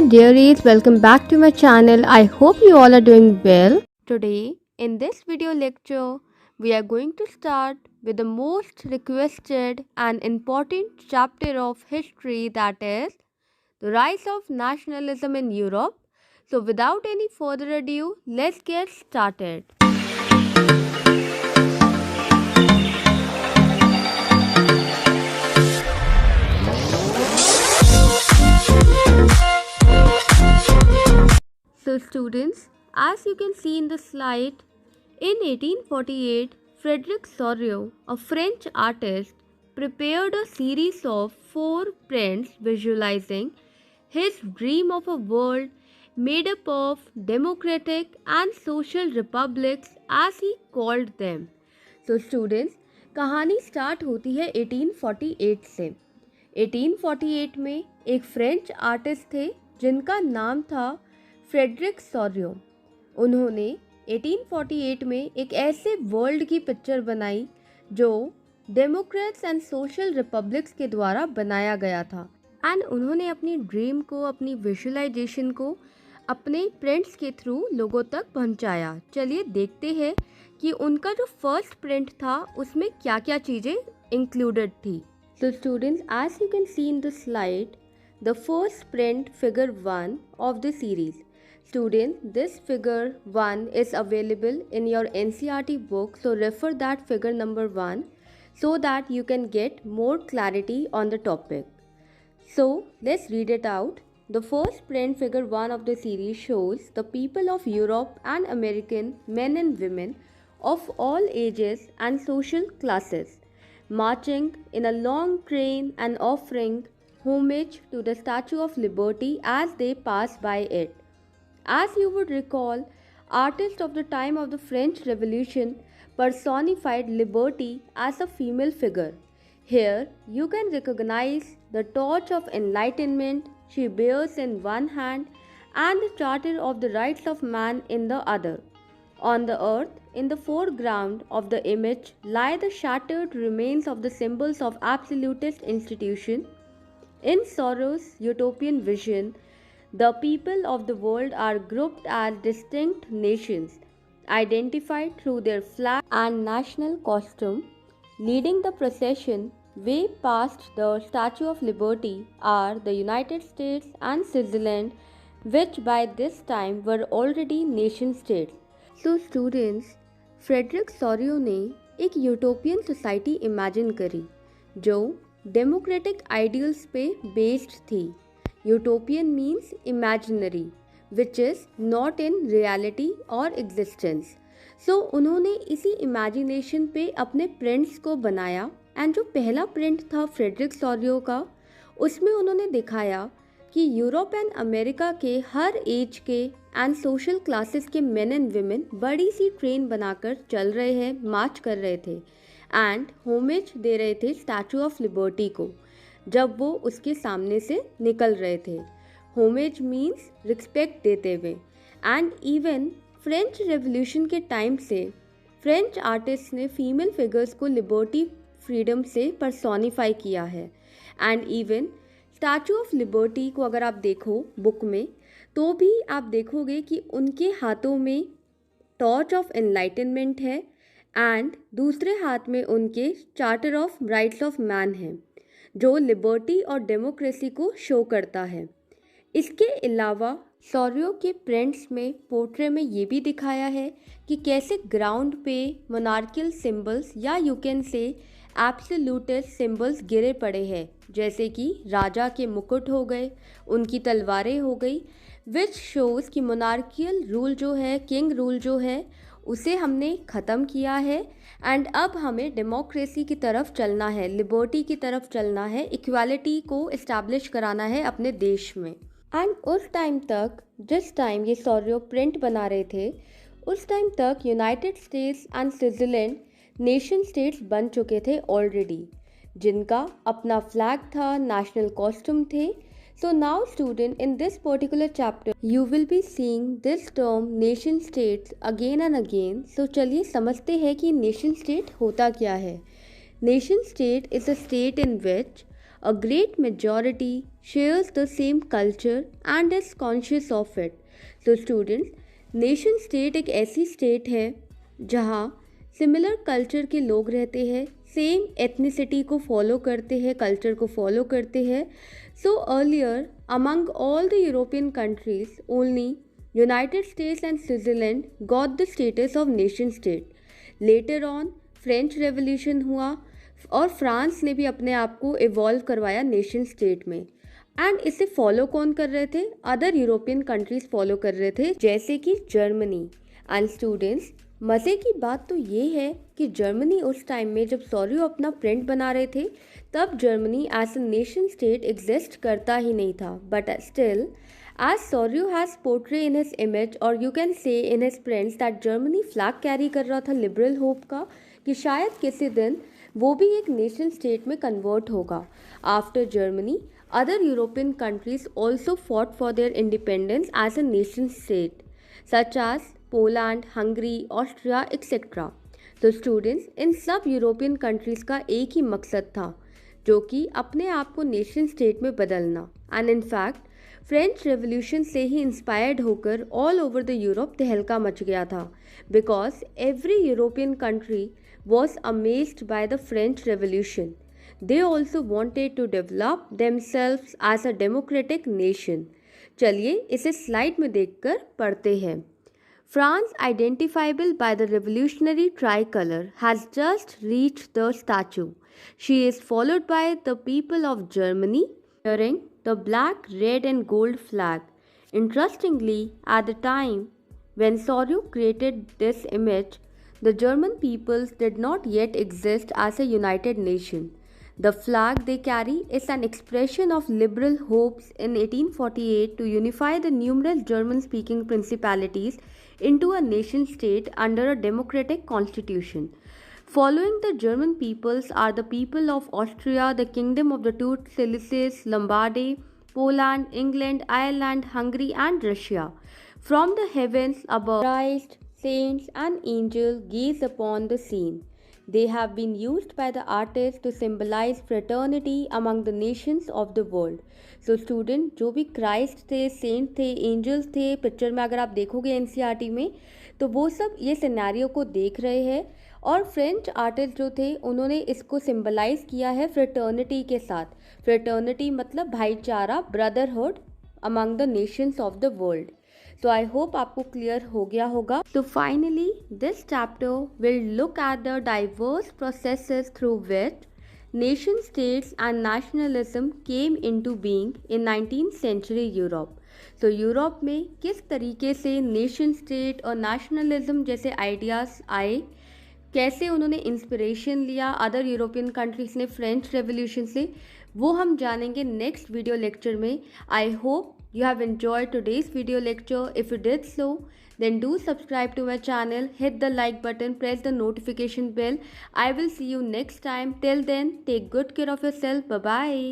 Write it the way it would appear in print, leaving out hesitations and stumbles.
my dearies, welcome back to my channel. I hope you all are doing well. Today, in this video lecture, we are going to start with the most requested and important chapter of history, that is the rise of nationalism in Europe. So, without any further ado, let's get started. So students, as you can see in the slide, in 1848, Frédéric Soriot, a French artist, prepared a series of 4 prints visualizing his dream of a world made up of democratic and social republics as he called them. So students, कहानी start होती है 1848 से। 1848 में एक French artist थे जिनका नाम था फ्रेडरिक सोरियो। उन्होंने 1848 में एक ऐसे वर्ल्ड की पिक्चर बनाई जो डेमोक्रेट्स एंड सोशल रिपब्लिक्स के द्वारा बनाया गया था एंड उन्होंने अपनी ड्रीम को, अपनी विजुअलाइजेशन को अपने प्रिंट्स के थ्रू लोगों तक पहुंचाया। चलिए देखते हैं कि उनका जो फर्स्ट प्रिंट था उसमें क्या क्या चीज़ें इंक्लूडेड थी। So students, as you can see in the slide, the first print figure 1 of the series. Students, this figure 1 is available in your NCERT book, so refer that figure number 1 so that you can get more clarity on the topic. So let's read it out. The first print figure 1 of the series shows the people of Europe and American men and women of all ages and social classes marching in a long train and offering homage to the Statue of Liberty as they pass by it. As you would recall, artists of the time of the French Revolution personified liberty as a female figure. Here you can recognize the torch of enlightenment she bears in one hand and the charter of the rights of man in the other. On the earth, in the foreground of the image, lie the shattered remains of the symbols of absolutist institution. In Sorrow's utopian vision, the people of the world are grouped as distinct nations, identified through their flag and national costume. Leading the procession way past the Statue of Liberty are the United States and Switzerland, which by this time were already nation states. So students, Frederick Sorio ने एक utopian society imagine करी जो democratic ideals पे based थी। Utopian means imaginary which is not in reality और existence. सो उन्होंने इसी imagination पे अपने प्रिंट्स को बनाया एंड जो पहला प्रिंट था फ्रेडरिक सोरियो का, उसमें उन्होंने दिखाया कि यूरोप एंड अमेरिका के हर एज के एंड सोशल क्लासेस के मेन एंड विमेन बड़ी सी ट्रेन बनाकर चल रहे हैं, मार्च कर रहे थे एंड होमेज दे रहे थे स्टैचू ऑफ लिबर्टी को जब वो उसके सामने से निकल रहे थे। होमेज मीन्स रिस्पेक्ट देते हुए। एंड इवन फ्रेंच रेवोल्यूशन के टाइम से फ्रेंच आर्टिस्ट ने फीमेल फिगर्स को लिबर्टी, फ्रीडम से पर्सोनिफाई किया है। And even statue of liberty को अगर आप देखो बुक में तो भी आप देखोगे कि उनके हाथों में टॉर्च ऑफ एनलाइटनमेंट है एंड दूसरे हाथ में उनके charter of rights of man है जो लिबर्टी और डेमोक्रेसी को शो करता है। इसके अलावा सोरियो के प्रिंट्स में पोर्ट्रे में ये भी दिखाया है कि कैसे ग्राउंड पे मोनार्कियल सिंबल्स या यू कैन से एब्सोल्यूटिस्ट सिंबल्स गिरे पड़े हैं, जैसे कि राजा के मुकुट हो गए, उनकी तलवारें हो गई, विच शोज़ कि मोनार्कियल रूल जो है, किंग रूल जो है, उसे हमने ख़त्म किया है एंड अब हमें डेमोक्रेसी की तरफ चलना है, लिबर्टी की तरफ चलना है, इक्वालिटी को इस्टेब्लिश कराना है अपने देश में। एंड उस टाइम तक, जिस टाइम ये सोरियो प्रिंट बना रहे थे, उस टाइम तक United states and Switzerland nation states बन चुके थे ऑलरेडी, जिनका अपना फ्लैग था, नेशनल कॉस्ट्यूम थे। So now student, in this particular chapter you will be seeing this term nation states again and again. So चलिए समझते हैं कि nation state होता क्या है। Nation state is a state in which A great majority shares the same culture and is conscious of it. So students, nation state एक ऐसी state है जहाँ सिमिलर कल्चर के लोग रहते हैं, सेम एथनिसिटी को फॉलो करते हैं, कल्चर को फॉलो करते हैं. So earlier among all the European countries only United states and Switzerland got the status of nation state. Later on French revolution हुआ और फ्रांस ने भी अपने आप को इवॉल्व करवाया नेशन स्टेट में. एंड इसे फॉलो कौन कर रहे थे? अदर यूरोपियन कंट्रीज फॉलो कर रहे थे, जैसे कि जर्मनी. एंड स्टूडेंट्स, मज़े की बात तो ये है कि जर्मनी उस टाइम में जब सॉरियो अपना प्रिंट बना रहे थे तब Germany as a nation state exist करता ही नहीं था. बट स्टिल एज सॉरियो has portray in his image और you can say in his prints that Germany flag carry कर रहा था लिबरल होप का कि शायद किसी दिन वो भी एक नेशन स्टेट में कन्वर्ट होगा. After Germany other European countries also fought for their independence as a nation state, such as Poland, Hungary, Austria, etc. तो स्टूडेंट्स, इन सब यूरोपियन कंट्रीज़ का एक ही मकसद था, जो कि अपने आप को नेशन स्टेट में बदलना. एंड इनफैक्ट फ्रेंच रेवोल्यूशन से ही इंस्पायर्ड होकर ऑल ओवर द यूरोप तहलका मच गया था, because every European country was amazed by the French revolution. They also wanted to develop themselves as a democratic nation. चलिए इसे slide में देखकर पढ़ते हैं. France, identifiable by the revolutionary tricolor, has just reached the statue. She is followed by the people of Germany wearing the black, red and gold flag. Interestingly, at the time when Soriot created this image, the German peoples did not yet exist as a united nation. The flag they carry is an expression of liberal hopes in 1848 to unify the numerous German-speaking principalities into a nation-state under a democratic constitution. Following the German peoples are the people of Austria, the Kingdom of the Two Sicilies, Lombardy, Poland, England, Ireland, Hungary and Russia. From the heavens above, Christ, saints and angels gaze upon the scene. They have been used by the artists to symbolize fraternity among the nations of the world. So student, जो भी Christ थे, Saint थे, angels थे, picture में अगर आप देखोगे NCERT में, तो वो सब ये सिनेरियो को देख रहे हैं. और फ्रेंच आर्टिस्ट जो थे उन्होंने इसको सिंबलाइज किया है फ्रेटर्निटी के साथ. फ्रेटर्निटी मतलब भाईचारा, brotherhood among the nations of the world. तो आई होप आपको क्लियर हो गया होगा. तो finally this chapter will look at the diverse processes through which nation states and nationalism came into being in 19th century Europe. तो Europe में किस तरीके से नेशन स्टेट और नेशनलिज्म जैसे आइडियाज़ आए, कैसे उन्होंने इंस्पिरेशन लिया अदर यूरोपियन कंट्रीज ने फ्रेंच रेवोल्यूशन से, वो हम जानेंगे नेक्स्ट वीडियो लेक्चर में. I hope you have enjoyed today's video lecture. If you did so, then do subscribe to my channel, hit the like button, press the notification bell. I will see you next time. Till then, take good care of yourself. Bye bye.